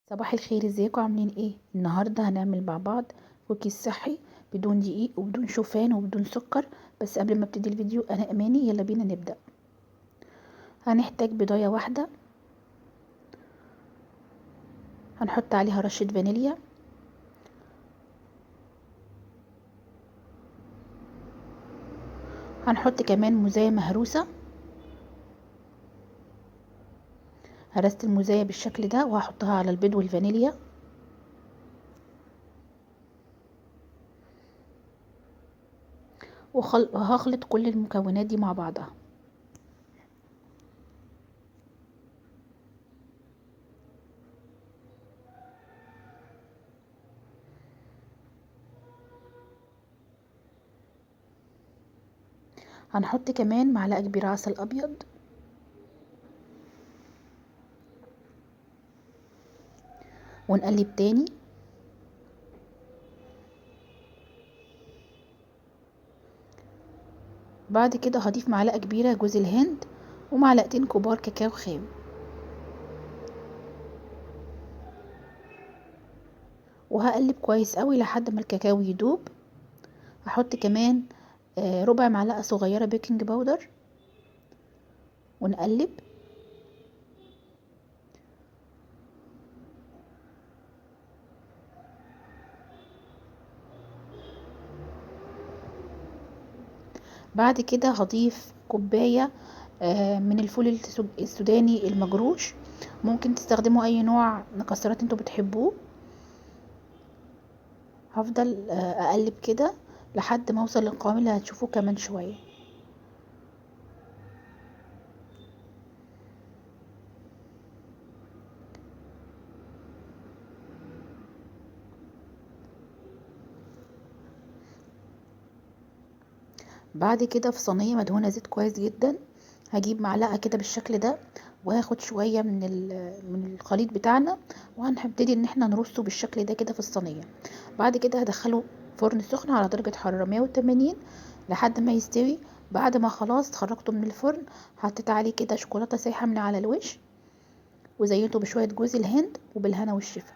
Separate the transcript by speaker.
Speaker 1: صباح الخير، ازيكم؟ عاملين ايه؟ النهارده هنعمل مع بعض كوكيز صحي بدون دقيق وبدون شوفان وبدون سكر. بس قبل ما ابتدي الفيديو انا اماني، يلا بينا نبدا. هنحتاج بيضايه واحده، هنحط عليها رشه فانيليا، هنحط كمان موزايه مهروسه. هرست الموزايه بالشكل ده وهحطها على البيض والفانيليا، وهخلط كل المكونات دي مع بعضها. هنحط كمان معلقه كبيره عسل ابيض، ونقلب تاني. بعد كده هضيف معلقه كبيره جوز الهند ومعلقتين كبار كاكاو خام، وهقلب كويس قوي لحد ما الكاكاو يدوب. هحط كمان ربع معلقه صغيره بيكنج باودر ونقلب. بعد كده هضيف كوبايه من الفول السوداني المجروش. ممكن تستخدموا اي نوع مكسرات انتوا بتحبوه. هفضل اقلب كده لحد ما اوصل للقوام اللي هتشوفوه كمان شويه. بعد كده في صينيه مدهونه زيت كويس جدا، هجيب معلقه كده بالشكل ده، وهاخد شويه من الخليط بتاعنا، وهنبتدي ان احنا نرصه بالشكل ده كده في الصينيه. بعد كده هدخله فرن سخن على درجه حراره 180 لحد ما يستوي. بعد ما خلاص خرجته من الفرن، حطيت عليه كده شوكولاته سايحه من على الوش، وزينته بشويه جوز الهند، وبالهنا والشفا.